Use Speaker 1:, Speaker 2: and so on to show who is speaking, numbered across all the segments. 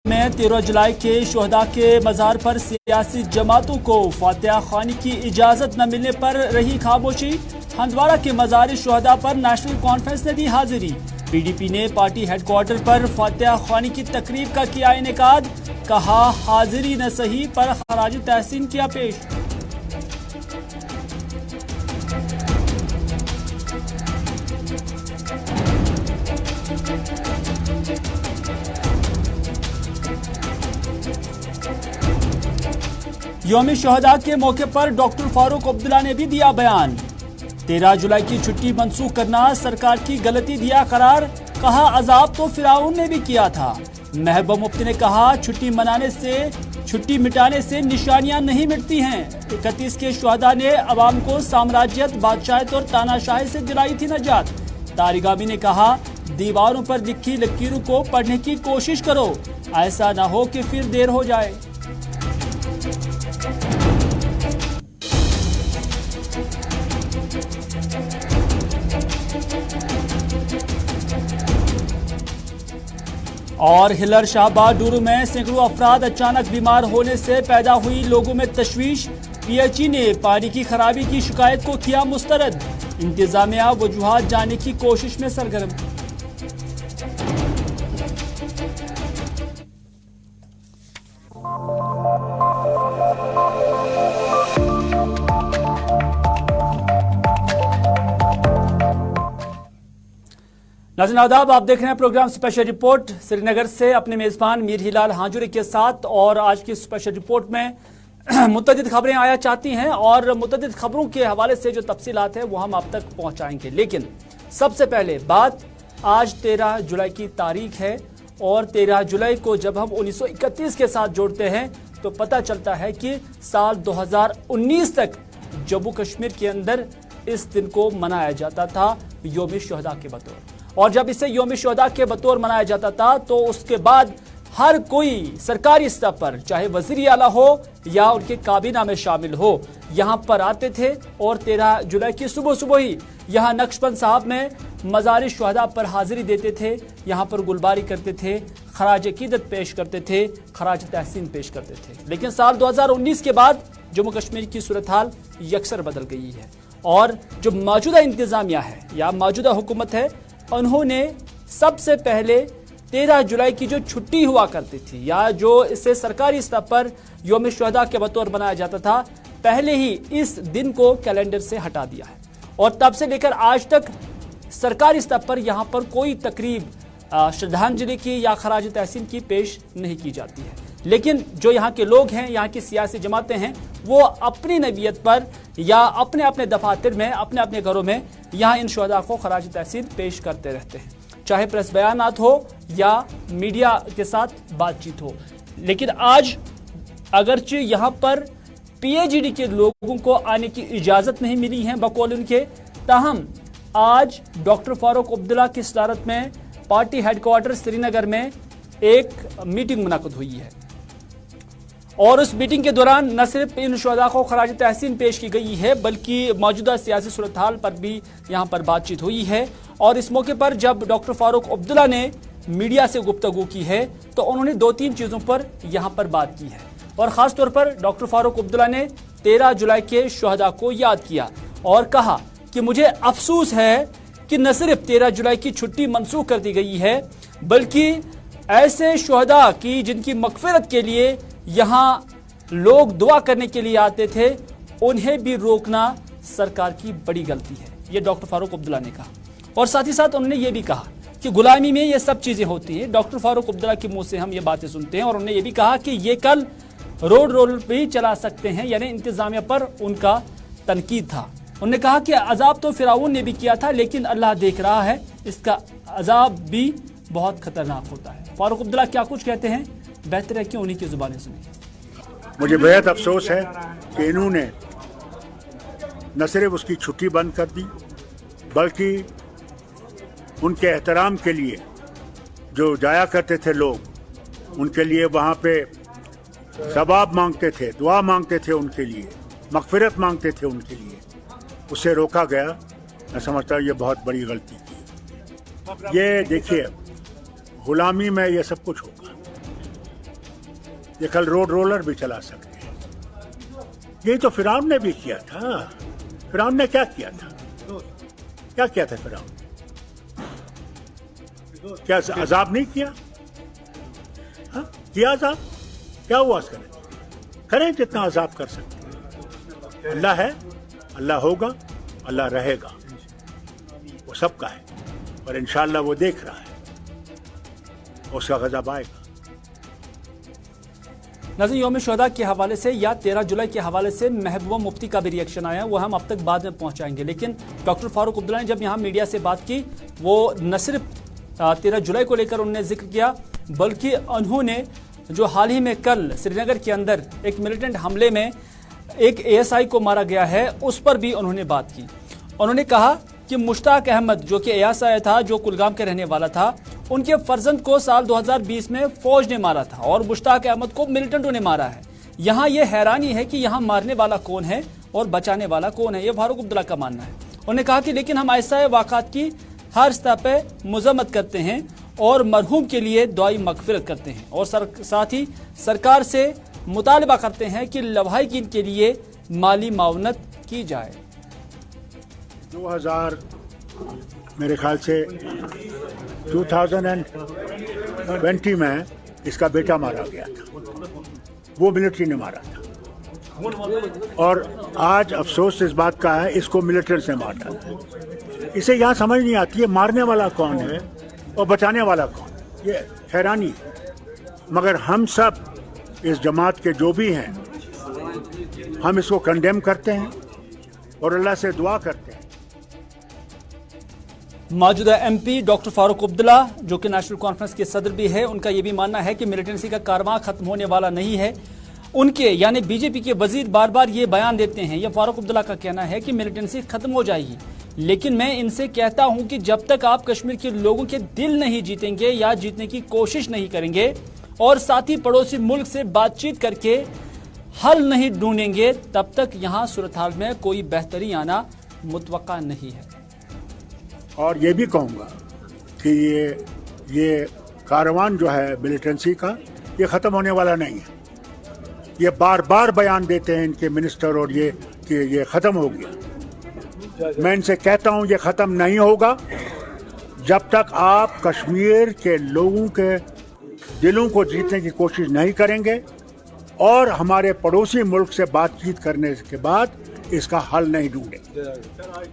Speaker 1: میں 13 जुलाई के शहदा के मज़ार पर सियासी जमातों को फातिहा ख़्वानी की इजाज़त न मिलने पर रही खामोशी। हंदवाड़ा के मज़ार शहदा पर नेशनल कॉन्फ्रेंस ने दी हाजिरी। पीडीपी ने पार्टी हेडक्वार्टर पर फातिहा ख़्वानी की तकरीब का किया इनेकाद। कहा हाजिरी न सही पर खराज तहसीन किया पेश। यौम शहदा के मौके पर डॉक्टर फारूक अब्दुल्ला ने भी दिया बयान। 13 जुलाई की छुट्टी मंसूख करना सरकार की गलती दिया करार। कहा अजाब तो फिराउन ने भी किया था। महबूब मुफ्ती ने कहा छुट्टी मिटाने से निशानियां नहीं मिटती हैं। 31 के शहदा ने अवाम को साम्राज्यत, बादशाहत और तानाशाही से दिलाई थी नजात। तारिगामी ने कहा दीवारों पर लिखी लकीरों को पढ़ने की कोशिश करो, ऐसा ना हो कि फिर देर हो जाए। और हिलर शाहबाद डूरू में सैकड़ों अफराद अचानक बीमार होने से पैदा हुई लोगों में तशवीश। पीएचई ने पानी की खराबी की शिकायत को किया मुस्तरद। इंतजामिया वजूहात जानने की कोशिश में सरगर्म। नाज़रीन आदाब, आप देख रहे हैं प्रोग्राम स्पेशल रिपोर्ट श्रीनगर से अपने मेज़बान मीर हिलाल हाजुरी के साथ। और आज की स्पेशल रिपोर्ट में मुतअद्दिद खबरें आया चाहती हैं और मुतअद्दिद खबरों के हवाले से जो तफसीलात है वो हम आप तक पहुंचाएंगे। लेकिन सबसे पहले बात आज 13 जुलाई की तारीख है और 13 जुलाई को जब हम 1931 के साथ जोड़ते हैं तो पता चलता है कि साल 2019 तक जम्मू कश्मीर के अंदर इस दिन को मनाया जाता था यौम शहदा के बतौर। और जब इसे यौम शहदा के बतौर मनाया जाता था तो उसके बाद हर कोई सरकारी स्तर पर, चाहे वज़ीर आला हो या उनके काबीना में शामिल हो, यहाँ पर आते थे और 13 जुलाई की सुबह सुबह ही यहाँ नक्शबंद साहब में मज़ार शहदा पर हाजिरी देते थे। यहाँ पर गुलबारी करते थे, खराज अकीदत पेश करते थे, खराज तहसीन पेश करते थे। लेकिन साल 2019 के बाद जम्मू कश्मीर की सूरत हाल यकसर बदल गई है और जो मौजूदा इंतजामिया है या मौजूदा हुकूमत है, उन्होंने सबसे पहले 13 जुलाई की जो छुट्टी हुआ करती थी या जो इसे सरकारी स्तर पर यौम शहदा के बतौर बनाया जाता था, पहले ही इस दिन को कैलेंडर से हटा दिया है। और तब से लेकर आज तक सरकारी स्तर पर यहाँ पर कोई तकरीब श्रद्धांजलि की या खराज तहसीन की पेश नहीं की जाती है। लेकिन जो यहाँ के लोग हैं, यहाँ की सियासी जमातें हैं, वो अपनी नबीयत पर या अपने अपने दफातर में, अपने अपने घरों में यहाँ इन शहदा को खराज तहसीन पेश करते रहते हैं, चाहे प्रेस बयानात हो या मीडिया के साथ बातचीत हो। लेकिन आज अगरचे यहाँ पर पीएचडी के लोगों को आने की इजाज़त नहीं मिली है बकौल उनके, ताहम आज डॉक्टर फारूक अब्दुल्ला की सदारत में पार्टी हेडक्वार्टर श्रीनगर में एक मीटिंग मुनक़द हुई है और उस मीटिंग के दौरान न सिर्फ इन शहदा को खराज तहसीन पेश की गई है बल्कि मौजूदा सियासी सूरत हाल पर भी यहाँ पर बातचीत हुई है। और इस मौके पर जब डॉक्टर फारूक अब्दुल्ला ने मीडिया से गुफ्तगू की है तो उन्होंने 2-3 चीज़ों पर यहाँ पर बात की है और ख़ास तौर पर डॉक्टर फारूक अब्दुल्ला ने 13 जुलाई के शहदा को याद किया और कहा कि मुझे अफसोस है कि न सिर्फ 13 जुलाई की छुट्टी मनसूख कर दी गई है बल्कि ऐसे शहदा की जिनकी मगफिरत के लिए यहाँ लोग दुआ करने के लिए आते थे, उन्हें भी रोकना सरकार की बड़ी गलती है, ये डॉक्टर फारूक अब्दुल्ला ने कहा। और साथ ही साथ उन्होंने ये भी कहा कि गुलामी में ये सब चीज़ें होती हैं। डॉक्टर फारूक अब्दुल्ला के मुंह से हम ये बातें सुनते हैं और उन्होंने ये भी कहा कि ये कल रोड भी चला सकते हैं, यानी इंतजामिया पर उनका तनकीद था। उन्होंने कहा कि अजाब तो फिराउन ने भी किया था लेकिन अल्लाह देख रहा है, इसका अजाब भी बहुत खतरनाक होता है। फारूक अब्दुल्ला क्या कुछ कहते हैं, बेहतर है कि उन्हीं की जुबानी सुनिए।
Speaker 2: मुझे बेहद अफसोस है कि इन्होंने न सिर्फ उसकी छुट्टी बंद कर दी बल्कि उनके एहतराम के लिए जो जाया करते थे लोग, उनके लिए वहाँ पे सवाब मांगते थे, दुआ मांगते थे, उनके लिए मगफिरत मांगते थे, उनके लिए उसे रोका गया। मैं समझता हूँ ये बहुत बड़ी गलती की। ये देखिए, गुलामी में ये सब कुछ होगा। ये कल रोड रोलर भी चला सकते हैं। यही तो फिरौन ने भी किया था। फिरौन ने क्या किया था? क्या किया था फिरौन? क्या अजाब नहीं किया? हाँ, किया अजाब। क्या हुआ उसका? करें जितना अजाब कर सकते। अल्लाह है, अल्लाह होगा, अल्लाह रहेगा, वो सबका है और इंशाअल्लाह वो देख रहा है, उसका गज़ब आएगा।
Speaker 1: नाज़रीन, यौम शुहदा के हवाले से या 13 जुलाई के हवाले से महबूबा मुफ्ती का भी रिएक्शन आया, वो हम अब तक बाद में पहुंचाएंगे। लेकिन डॉक्टर फारूक अब्दुल्ला ने जब यहाँ मीडिया से बात की, वो न सिर्फ 13 जुलाई को लेकर उन्होंने जिक्र किया, बल्कि उन्होंने जो हाल ही में कल श्रीनगर के अंदर एक मिलिटेंट हमले में एक ASI को मारा गया है, उस पर भी उन्होंने बात की। उन्होंने कहा कि मुश्ताक अहमद जो कि ASI था, जो कुलगाम के रहने वाला था, उनके फर्जंद को साल 2020 में फौज ने मारा था और मुश्ताक अहमद को मिलिटेंटों ने मारा है। यहाँ ये हैरानी है कि यहाँ मारने वाला कौन है और बचाने वाला कौन है, ये फारूक अब्दुल्ला का मानना है। उन्होंने कहा कि लेकिन हम ऐसा वाक़ात की हर सतह पे मजम्मत करते हैं और मरहूम के लिए दुआई मगफिरत करते हैं और साथ ही सरकार से मुतालबा करते हैं कि लवाहिकीन के लिए माली मावनत की जाए।
Speaker 2: 2000 मेरे ख्याल से 2020 में इसका बेटा मारा गया था, वो मिलिट्री ने मारा था। और आज अफसोस इस बात का है, इसको मिलिट्री से मारा था। इसे यहाँ समझ नहीं आती है मारने वाला कौन है और बचाने वाला कौन, ये हैरानी है। मगर हम सब इस जमात के जो भी हैं, हम इसको कंडेम करते हैं और अल्लाह से दुआ करते हैं।
Speaker 1: मौजूदा MP डॉक्टर फारूक अब्दुल्ला जो कि नेशनल कॉन्फ्रेंस के सदर भी है, उनका यह भी मानना है कि मिलिटेंसी का कारवां खत्म होने वाला नहीं है। उनके यानी BJP के वजीर बार बार ये बयान देते हैं, यह फारूक अब्दुल्ला का कहना है कि मिलिटेंसी खत्म हो जाएगी, लेकिन मैं इनसे कहता हूं कि जब तक आप कश्मीर के लोगों के दिल नहीं जीतेंगे या जीतने की कोशिश नहीं करेंगे और साथ ही पड़ोसी मुल्क से बातचीत करके हल नहीं ढूंढेंगे, तब तक यहाँ सूरत हाल में कोई बेहतरी आना मुतवक्का नहीं है।
Speaker 2: और ये भी कहूँगा कि ये कारवान जो है मिलिटेंसी का, ये ख़त्म होने वाला नहीं है। ये बार बार बयान देते हैं इनके मिनिस्टर और ये कि ये ख़त्म हो गया। मैं इनसे कहता हूँ ये ख़त्म नहीं होगा जब तक आप कश्मीर के लोगों के दिलों को जीतने की कोशिश नहीं करेंगे और हमारे पड़ोसी मुल्क से बातचीत करने के बाद इसका हल नहीं ढूंढेंगे।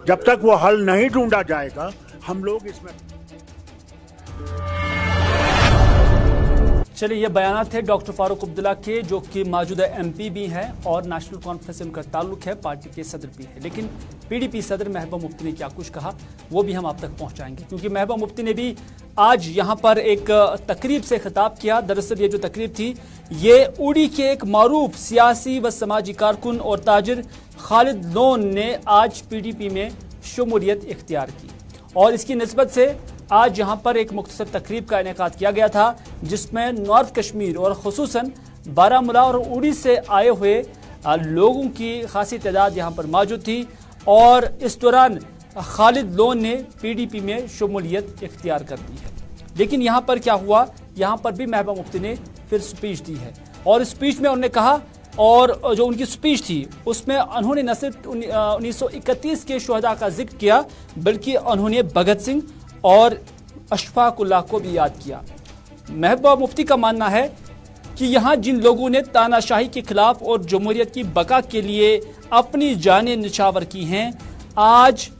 Speaker 2: जब तक वो हल नहीं ढूंढा जाएगा, हम लोग इसमें।
Speaker 1: चलिए, ये बयानात थे डॉक्टर फारूक अब्दुल्ला के, जो कि मौजूदा MP भी हैं और नेशनल कॉन्फ्रेंस से उनका ताल्लुक है, पार्टी के सदर भी है। लेकिन PDP सदर महबूबा मुफ्ती ने क्या कुछ कहा, वो भी हम आप तक पहुंचाएंगे, क्योंकि महबूबा मुफ्ती ने भी आज यहाँ पर एक तकरीब से खिताब किया। दरअसल ये जो तकरीब थी, ये उड़ी के एक मारूफ सियासी व समाजी कारकुन और ताजिर खालिद लोन ने आज PDP में शमूलियत इख्तियार की और इसकी निस्बत से आज यहाँ पर एक मुख्तसर तकरीब का इनेकाद किया गया था, जिसमें नॉर्थ कश्मीर और खुसूसन बारामूला और उड़ी से आए हुए लोगों की खासी तादाद यहाँ पर मौजूद थी और इस दौरान खालिद लोन ने PDP में शमूलियत इख्तियार कर दी है। लेकिन यहाँ पर क्या हुआ, यहाँ पर भी महबूबा मुफ्ती ने फिर स्पीच दी है और स्पीच में उन्होंने कहा, और जो उनकी स्पीच थी उसमें उन्होंने न सिर्फ 1931 के शुहदा का जिक्र किया, बल्कि उन्होंने भगत सिंह और अशफाक उल्लाह को भी याद किया। महबूबा मुफ्ती का मानना है कि यहाँ जिन लोगों ने तानाशाही के खिलाफ और जमहूरियत की बका के लिए अपनी जानें निछावर की हैं, आज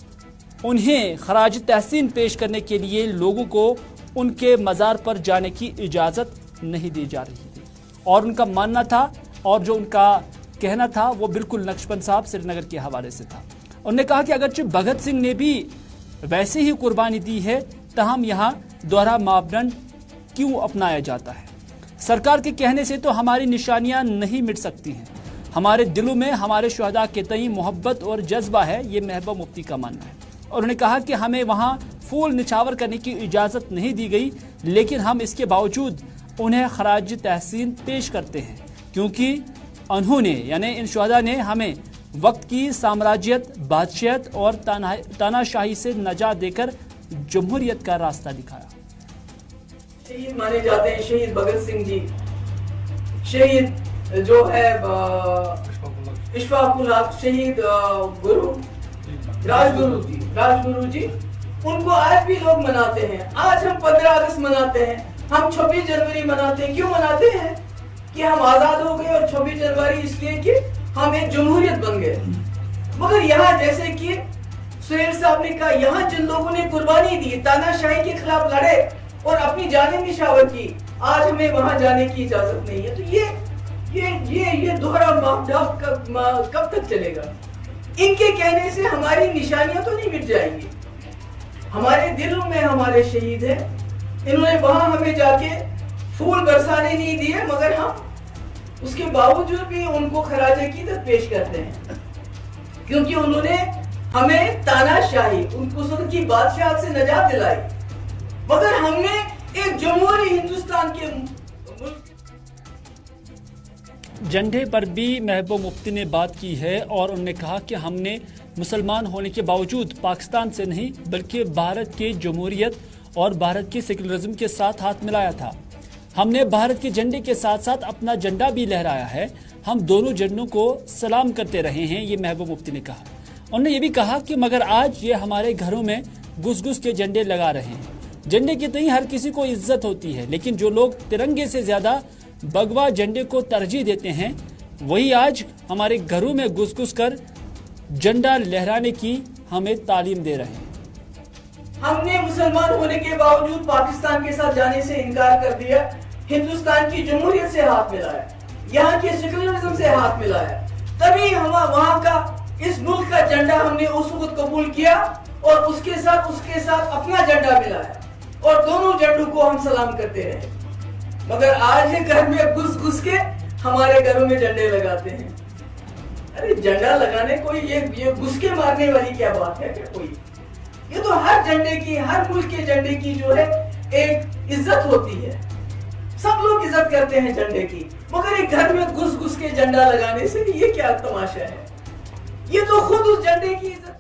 Speaker 1: उन्हें खराज तहसीन पेश करने के लिए लोगों को उनके मज़ार पर जाने की इजाज़त नहीं दी जा रही थी। और उनका मानना था और जो उनका कहना था वो बिल्कुल नक्शबंद साहब श्रीनगर के हवाले से था। उन्होंने कहा कि अगरचे भगत सिंह ने भी वैसे ही कुर्बानी दी है, तहम यहाँ दोहरा मापदंड क्यों अपनाया जाता है। सरकार के कहने से तो हमारी निशानियां नहीं मिट सकती हैं, हमारे दिलों में हमारे शुहदा के तई मोहब्बत और जज्बा है, ये महबूबा मुफ्ती का मानना है। और उन्होंने कहा कि हमें वहाँ फूल निछावर करने की इजाज़त नहीं दी गई, लेकिन हम इसके बावजूद उन्हें खराज तहसीन पेश करते हैं, क्योंकि उन्होंने यानी इन शुहदा ने हमें वक्त की साम्राज्यत, बादशाहत और तानाशाही से नजात देकर जमहूरियत का रास्ता दिखाया।
Speaker 3: शहीद माने जाते हैं शहीद भगत सिंह जी, शहीद जो है इशफाकुल हक, शहीद गुरु राजगुरु जी, उनको आज भी लोग मनाते हैं। आज हम 15 अगस्त मनाते हैं, हम 26 जनवरी मनाते हैं। क्यों मनाते हैं? कि हम आजाद हो गए, और 26 जनवरी इसलिए कि हम एक जमहूरियत बन गए। मगर यहाँ जैसे कि सुहेल साहब ने कहा, यहाँ जिन लोगों ने कुर्बानी दी, तानाशाही के खिलाफ लड़े और अपनी जानें निछावर की, आज हमें वहां जाने की इजाजत नहीं है। तो ये दोहरा मापदंड कब तक चलेगा? इनके कहने से हमारी निशानियां तो नहीं मिट जाएंगी। हमारे दिलों में हमारे शहीद हैं। इन्होंने वहां हमें जाके फूल बरसाने नहीं दिए, मगर हम उसके बावजूद भी उनको खराज अकीदत पेश करते हैं, क्योंकि उन्होंने हमें तानाशाही, उनको की बादशाह से नजात दिलाई। मगर हमने एक जमहूरी हिंदुस्तान के
Speaker 1: झंडे पर भी महबूब मुफ्ती ने बात की है और उन्होंने कहा कि हमने मुसलमान होने के बावजूद पाकिस्तान से नहीं बल्कि भारत की जमहूरियत और भारत की सेक्युलरिज्म के साथ हाथ मिलाया था। हमने भारत के झंडे के साथ साथ अपना झंडा भी लहराया है। हम दोनों झंडों को सलाम करते रहे हैं, ये महबूब मुफ्ती ने कहा। उन्होंने ये भी कहा कि मगर आज ये हमारे घरों में घुस घुस के झंडे लगा रहे हैं। झंडे की नहीं हर किसी को इज्जत होती है, लेकिन जो लोग तिरंगे से ज्यादा भगवा झंडे को तरजीह देते हैं, वही आज हमारे घरों में घुस घुस कर झंडा लहराने की हमें तालीम दे रहे हैं।
Speaker 3: हमने मुसलमान होने के बावजूद पाकिस्तान के साथ जाने से इनकार कर दिया, हिंदुस्तान की जमहूरियत से हाथ मिलाया, यहाँ के सेक्युलरिज्म से हाथ मिलाया। तभी हम वहाँ का इस मुल्क का झंडा हमने उस वक्त कबूल किया और उसके साथ अपना झंडा मिलाया, और दोनों झंडों को हम सलाम करते रहे। मगर आज ये घर में घुस घुस के हमारे घरों में झंडे लगाते हैं। अरे झंडा लगाने कोई ये घुस के मारने वाली क्या बात है? क्या कोई? ये तो हर झंडे की, हर मुल्क के झंडे की जो है एक इज्जत होती है। सब लोग इज्जत करते हैं झंडे की, मगर एक घर में घुस घुस के झंडा लगाने से ये क्या तमाशा है? ये तो खुद उस झंडे की इज्जत।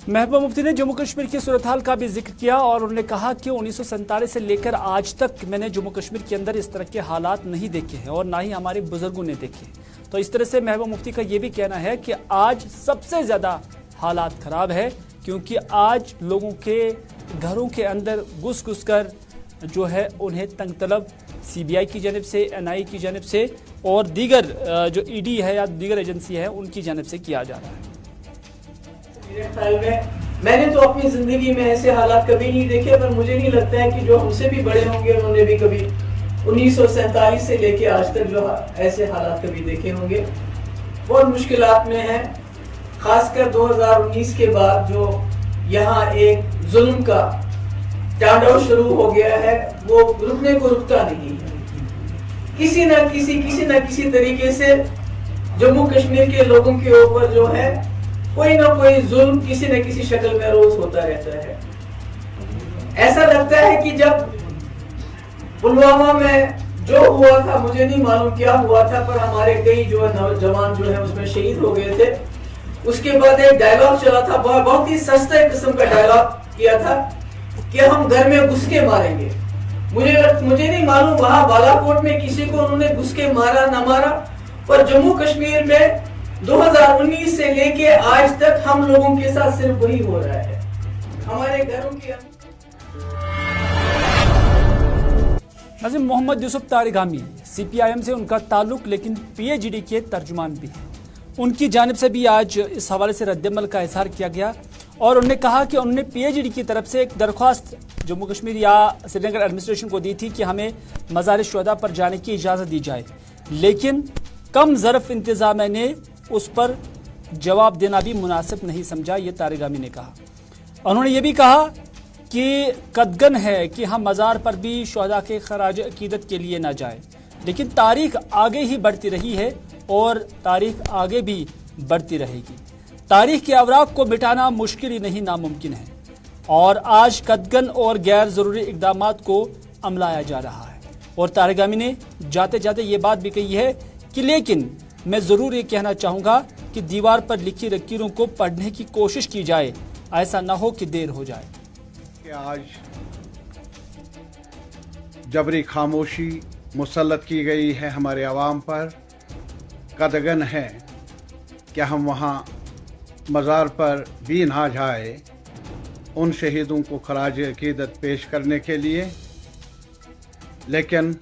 Speaker 1: महबूब मुफ्ती ने जम्मू कश्मीर की सूरत हाल का भी जिक्र किया और उन्होंने कहा कि 1947 से लेकर आज तक मैंने जम्मू कश्मीर के अंदर इस तरह के हालात नहीं देखे हैं और ना ही हमारे बुजुर्गों ने देखे। तो इस तरह से महबूब मुफ्ती का ये भी कहना है कि आज सबसे ज़्यादा हालात ख़राब है, क्योंकि आज लोगों के घरों के अंदर घुस घुस कर जो है उन्हें तंग तलब CBI की जानिब से, NI की जानिब से और दीगर जो ED है या दीगर एजेंसी है उनकी जानिब से किया जा रहा है।
Speaker 3: मेरे ख्याल में मैंने तो अपनी जिंदगी में ऐसे हालात कभी नहीं देखे, पर मुझे नहीं लगता है कि जो हमसे भी बड़े होंगे उन्होंने भी कभी 1947 से लेके आज तक जो ऐसे हालात कभी देखे होंगे। बहुत मुश्किलात में है, खासकर 2019 के बाद जो यहाँ एक जुल्म का तांडव शुरू हो गया है, वो रुकने को रुकता नहीं है। किसी न किसी तरीके से जम्मू कश्मीर के लोगों के ऊपर जो है कोई ना कोई जुल्म किसी न किसी शक्ल में रोज होता रहता है। ऐसा लगता है कि जब पुलवामा में जो हुआ था, मुझे नहीं मालूम क्या हुआ था, पर हमारे कई जो नौजवान जो है उसमें शहीद हो गए थे। उसके बाद एक डायलॉग चला था, बहुत ही सस्ते किस्म का डायलॉग किया था कि हम घर में घुस के मारेंगे। मुझे नहीं मालूम वहां बालाकोट में किसी को उन्होंने घुस के मारा ना मारा, पर जम्मू कश्मीर में 2019 से लेके आज तक हम लोगों के साथ सिर्फ वही हो रहा है। हमारे घरों के
Speaker 1: नाज़िम, मोहम्मद यूसुफ तारिगामी CPIM से उनका ताल्लुक, लेकिन PhD के तर्जुमान भी हैं। उनकी जानिब से भी आज इस हवाले से रद्दमल का इजहार किया गया और उन्होंने कहा कि उन्होंने PhD की तरफ से एक दरख्वास्त जम्मू कश्मीर या श्रीनगर एडमिनिस्ट्रेशन को दी थी कि हमें मज़ार-ए-शुहदा पर जाने की इजाज़त दी जाए, लेकिन कम ज़रफ़ इंतज़ामिया ने उस पर जवाब देना भी मुनासिब नहीं समझा, ये तारिगामी ने कहा। उन्होंने ये भी कहा कि कदगन है कि हम मज़ार पर भी शुहदा के खराज अकीदत के लिए ना जाएं, लेकिन तारीख आगे ही बढ़ती रही है और तारीख आगे भी बढ़ती रहेगी। तारीख के अवराक को मिटाना मुश्किल ही नहीं, नामुमकिन है, और आज कदगन और गैर ज़रूरी इक़दामात को अमलाया जा रहा है। और तारिगामी ने जाते जाते ये बात भी कही है कि लेकिन मैं ज़रूर ये कहना चाहूँगा कि दीवार पर लिखी लकीरों को पढ़ने की कोशिश की जाए, ऐसा ना हो कि देर हो जाए।
Speaker 2: आज
Speaker 4: जबरी खामोशी मुसल्लत की गई है हमारे आवाम पर, कदगन है कि हम वहाँ मज़ार पर भी ना जाए उन शहीदों को खराज अकीदत पेश करने के लिए, लेकिन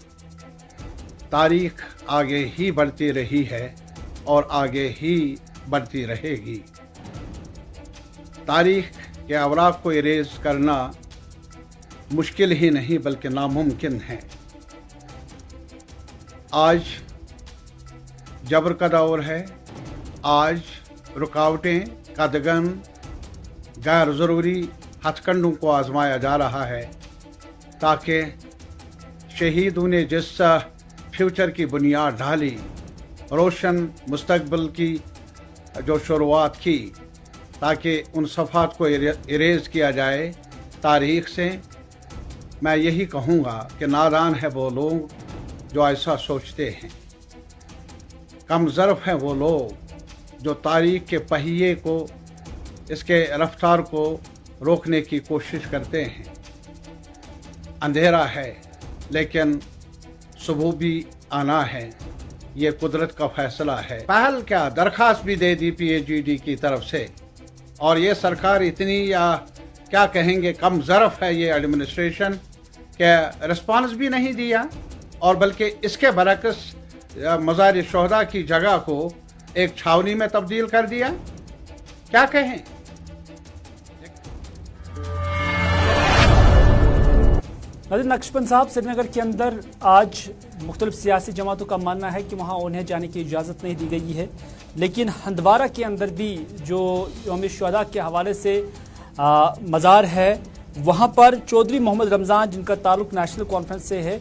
Speaker 4: तारीख आगे ही बढ़ती रही है और आगे ही बढ़ती रहेगी। तारीख के अवराक़ को इरेज़ करना मुश्किल ही नहीं बल्कि नामुमकिन है। आज जबर का दौर है, आज रुकावटें, कदगन, गैर ज़रूरी हथकंडों को आजमाया जा रहा है ताकि शहीदों ने जिस फ्यूचर की बुनियाद ढाली, रोशन मुस्तकबिल की जो शुरुआत की, ताकि उन सफ़ात को इरेज़ किया जाए तारीख़ से। मैं यही कहूँगा कि नादान है वो लोग जो ऐसा सोचते हैं, कम ज़र्फ़ हैं वो लोग जो तारीख़ के पहिए को, इसके रफ्तार को रोकने की कोशिश करते हैं। अंधेरा है लेकिन सुबह भी आना है, ये कुदरत का फैसला है। पहल क्या, दरख्वास्त भी दे दी PAGD की तरफ से, और ये सरकार इतनी, या क्या कहेंगे, कम ज़र्फ़ है ये एडमिनिस्ट्रेशन के रिस्पांस भी नहीं दिया, और बल्कि इसके बरक्स मज़ार शोहदा की जगह को एक छावनी में तब्दील कर दिया। क्या कहें।
Speaker 1: नाज़रीन, नक्शबंद साहब, श्रीनगर के अंदर आज मुख्तलिफ सियासी जमातों का मानना है कि वहाँ उन्हें जाने की इजाज़त नहीं दी गई है, लेकिन हंदवारा के अंदर भी जो यौम शुहदा के हवाले से मज़ार है, वहाँ पर चौधरी मोहम्मद रमज़ान, जिनका ताल्लुक़ नेशनल कॉन्फ्रेंस से है,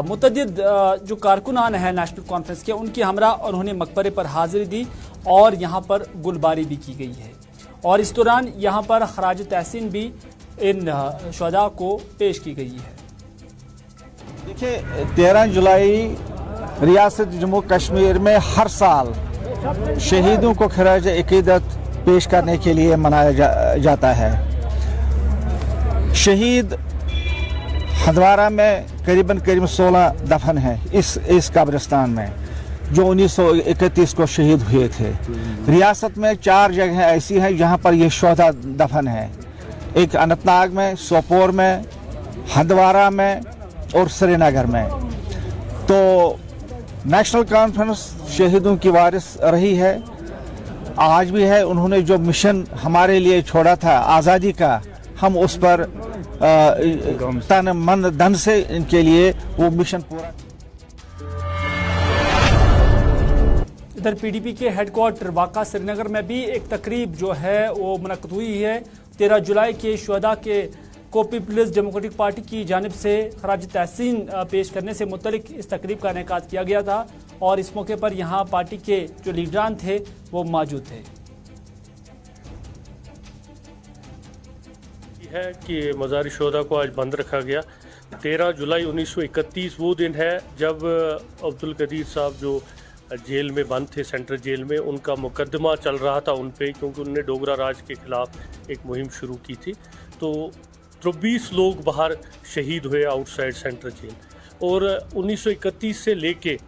Speaker 1: मुतअद्दिद जो कारकुनान हैं नेशनल कॉन्फ्रेंस के, उनके हमरा उन्होंने मकबरे पर हाज़िरी दी और यहाँ पर गुलबारी भी की गई है, और इस दौरान यहाँ पर खराज तहसीन भी इन शुहदा को पेश की गई है।
Speaker 5: देखिए, 13 जुलाई रियासत जम्मू कश्मीर में हर साल शहीदों को खराज अकीदत पेश करने के लिए मनाया जाता है। शहीद हंदवारा में करीबन 16 दफन हैं इस कब्रिस्तान में, जो 1931 को शहीद हुए थे। रियासत में 4 जगह ऐसी हैं जहां पर ये शुहदा दफन हैं, एक अनंतनाग में, सोपोर में, हंदवारा में और श्रीनगर में। तो नेशनल कॉन्फ्रेंस शहीदों की वारिस रही है, आज भी है। उन्होंने जो मिशन हमारे लिए छोड़ा था आज़ादी का, हम उस पर तन मन धन से इनके लिए वो मिशन पूरा।
Speaker 1: इधर PDP के हेडक्वार्टर वाक़ा श्रीनगर में भी एक तकरीब जो है वो मुनक़्क़द हुई है। 13 जुलाई के शुहदा के को पीपल्स डेमोक्रेटिक पार्टी की जानिब से खराज तहसीन पेश करने से मुतल्लिक इस तकरीब का इनेकाद किया गया था, और इस मौके पर यहाँ पार्टी के जो लीडरान थे वो मौजूद थे।
Speaker 6: है कि मज़ार शुहदा को आज बंद रखा गया। 13 जुलाई 1931 वो दिन है जब अब्दुल कदीर साहब जो जेल में बंद थे, सेंट्रल जेल में, उनका मुकदमा चल रहा था उन पे, क्योंकि उन्होंने डोगरा राज के ख़िलाफ़ एक मुहिम शुरू की थी। तो 23 लोग बाहर शहीद हुए आउटसाइड सेंट्रल जेल, और 1931 से लेके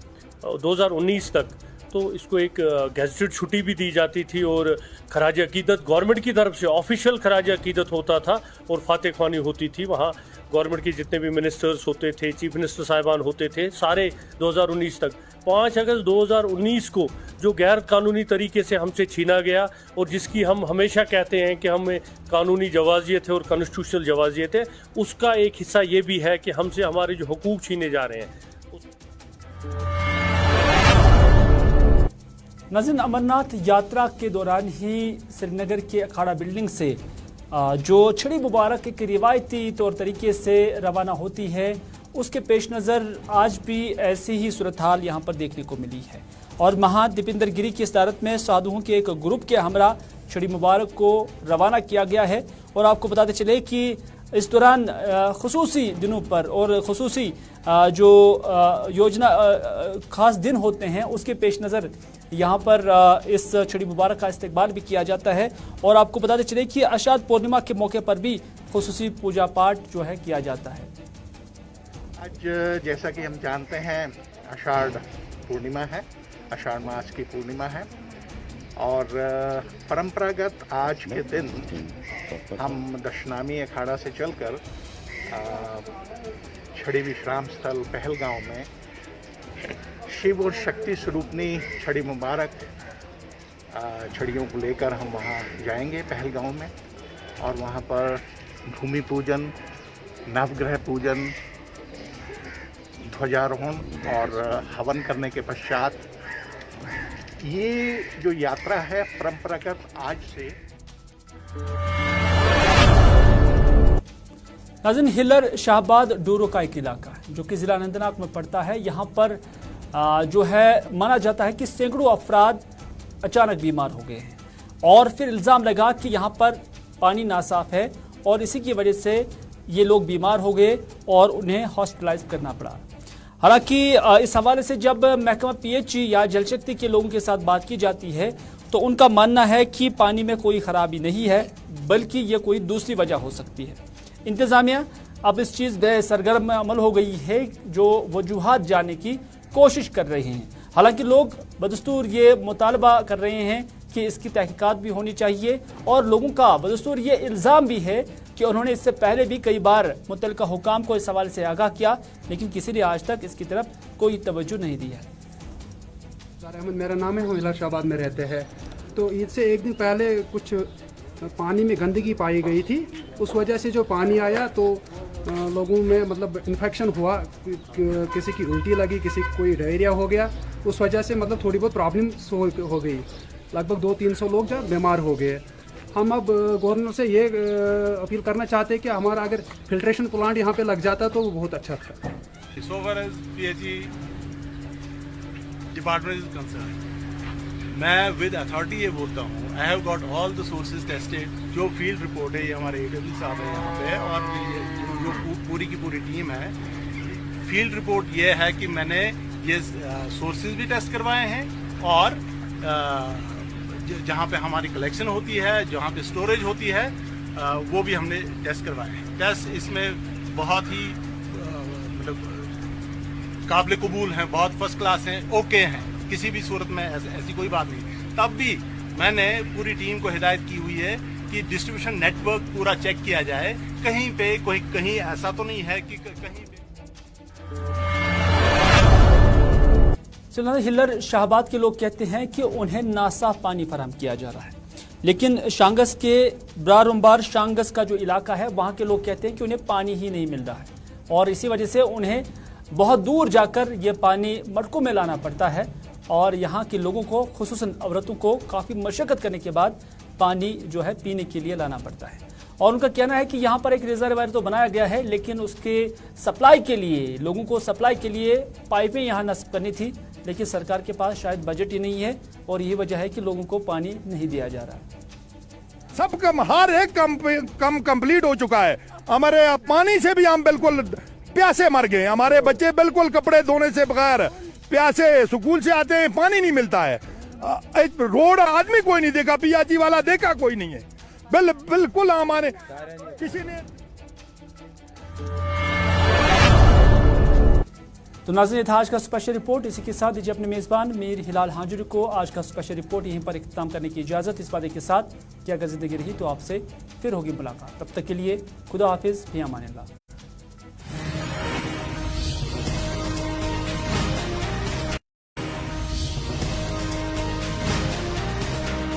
Speaker 6: 2019 तक तो इसको एक गैजेटेड छुट्टी भी दी जाती थी, और खराज अकीदत गवर्नमेंट की तरफ से ऑफिशियल खराज अकीदत होता था, और फातह ख्वानी होती थी। वहाँ गवर्नमेंट के जितने भी मिनिस्टर्स होते थे, चीफ मिनिस्टर साहिबान होते थे, सारे 2019 तक। 5 अगस्त 2019 को जो गैर कानूनी तरीके से हमसे छीना गया, और जिसकी हम हमेशा कहते हैं कि हमें कानूनी जवाजियत है और कॉन्स्टिट्यूशनल जवाजियत है, उसका एक हिस्सा ये भी है कि हमसे हमारे जो हुकूक छीने जा रहे हैं।
Speaker 1: नाज़रीन, अमरनाथ यात्रा के दौरान ही श्रीनगर के अखाड़ा बिल्डिंग से जो छड़ी मुबारक एक रिवायती तौर तरीके से रवाना होती है, उसके पेश नज़र आज भी ऐसी ही सूरत हाल यहाँ पर देखने को मिली है, और महा दीपेंद्र गिरी की सदारत में साधुओं के एक ग्रुप के हमरा छड़ी मुबारक को रवाना किया गया है। और आपको बताते चले कि इस दौरान खुसूसी दिनों पर और खुसूसी जो योजना ख़ास दिन होते हैं, उसके पेश नज़र यहाँ पर इस छड़ी मुबारक का इस्तेमाल भी किया जाता है। और आपको बताते चले कि आषाढ़ पूर्णिमा के मौके पर भी खुसूसी पूजा पाठ जो है किया जाता है।
Speaker 7: आज जैसा कि हम जानते हैं आषाढ़ पूर्णिमा है, आषाढ़ मास की पूर्णिमा है और परंपरागत आज के दिन हम दशनामी अखाड़ा से चलकर छड़ी विश्राम स्थल पहलगांव में शिव और शक्ति स्वरूपनी छड़ी मुबारक छड़ियों को लेकर हम वहाँ जाएंगे पहलगांव में और वहाँ पर भूमि पूजन, नवग्रह पूजन, ध्वजारोहण और हवन करने के पश्चात ये जो यात्रा है परंपरागत आज से।
Speaker 1: नाज़रीन, हिल्लर शाहबाद डोरो का एक इलाका है जो कि ज़िला अनंतनाग में पड़ता है। यहाँ पर जो है माना जाता है कि सैकड़ों अफराद अचानक बीमार हो गए हैं और फिर इल्ज़ाम लगा कि यहाँ पर पानी नासाफ है और इसी की वजह से ये लोग बीमार हो गए और उन्हें हॉस्पिटलाइज करना पड़ा। हालांकि इस हवाले से जब महकमा पीएचई या जल शक्ति के लोगों के साथ बात की जाती है तो उनका मानना है कि पानी में कोई खराबी नहीं है, बल्कि ये कोई दूसरी वजह हो सकती है। इंतज़ामिया अब इस चीज़ में सरगर्म अमल हो गई है, जो वजूहात जानने की कोशिश कर रहे हैं। हालांकि लोग बदस्तूर ये मुतालबा कर रहे हैं कि इसकी तहकीकात भी होनी चाहिए और लोगों का बदस्तूर ये इल्ज़ाम भी है कि उन्होंने इससे पहले भी कई बार मुतल्लिका हुकाम को इस हवाले से आगाह किया, लेकिन किसी ने आज तक इसकी तरफ कोई तवज्जो नहीं दी है।
Speaker 8: अहमद मेरा नाम है, हम हिल्लर शाहबाद में रहते हैं। तो ईद से एक दिन पहले कुछ पानी में गंदगी पाई गई थी, उस वजह से जो पानी आया तो लोगों में मतलब इन्फेक्शन हुआ, किसी की उल्टी लगी, किसी को कोई डायरिया हो गया, उस वजह से मतलब थोड़ी बहुत प्रॉब्लम हो गई। लगभग 200-300 लोग जो बीमार हो गए। हम अब गवर्नर से ये अपील करना चाहते हैं कि हमारा अगर फिल्ट्रेशन प्लांट यहाँ पे लग जाता तो वो बहुत अच्छा था।
Speaker 9: So far as PHE department is concerned, मैं विद अथॉरिटी ये बोलता हूँ, I have got all the sources tested. जो फील्ड रिपोर्ट है ये हमारे AW साहब हैं यहाँ पे और जो पूरी की पूरी टीम है, फील्ड रिपोर्ट ये है कि मैंने ये सोर्सेज भी टेस्ट करवाए हैं और जहाँ पे हमारी कलेक्शन होती है, जहाँ पे स्टोरेज होती है, वो भी हमने टेस्ट करवाए हैं। टेस्ट इसमें बहुत ही मतलब काबिल कबूल हैं, बहुत फर्स्ट क्लास हैं, ओके हैं, किसी भी सूरत में ऐसी कोई बात नहीं। तब भी मैंने पूरी टीम को हिदायत की हुई है कि डिस्ट्रीब्यूशन नेटवर्क पूरा चेक किया जाए, कहीं पे कहीं ऐसा तो नहीं है कि कहीं पे।
Speaker 1: हिल्लर शाहबाद के लोग कहते हैं कि उन्हें नासाफ पानी फराहम किया जा रहा है, लेकिन शांगस के ब्रारुम्बार शांगस का जो इलाका है वहाँ के लोग कहते हैं कि उन्हें पानी ही नहीं मिल रहा है और इसी वजह से उन्हें बहुत दूर जाकर ये पानी मटकों में लाना पड़ता है और यहाँ के लोगों को, खुसूसन औरतों को, काफ़ी मशक्क़त करने के बाद पानी जो है पीने के लिए लाना पड़ता है। और उनका कहना है कि यहाँ पर एक रिजर्वायर तो बनाया गया है, लेकिन उसके सप्लाई के लिए, लोगों को सप्लाई के लिए पाइपें यहाँ नस्ब करनी थी, लेकिन सरकार के पास शायद बजट ही नहीं है और यही वजह है कि लोगों को पानी नहीं दिया जा रहा।
Speaker 10: सब कम, हर एक कम कंप्लीट हो चुका है। हमारे पानी से भी हम बिल्कुल प्यासे मर गए। हमारे बच्चे बिल्कुल कपड़े धोने से बगैर प्यासे स्कूल से आते हैं, पानी नहीं मिलता है। रोड आदमी कोई नहीं देखा, पियाजी वाला देखा कोई नहीं है। बिल्कुल हमारे किसी ने।
Speaker 1: तो नाज़रीन, था आज का स्पेशल रिपोर्ट। इसी के साथ दीजिए अपने मेज़बान मीर हिलाल हांजुरी को आज का स्पेशल रिपोर्ट यहीं पर इख्तिताम करने की इजाज़त, इस वादे के साथ कि अगर ज़िंदगी रही तो आपसे फिर होगी मुलाकात। तब तक के लिए खुदा हाफिज़, फ़ी अमान अल्लाह।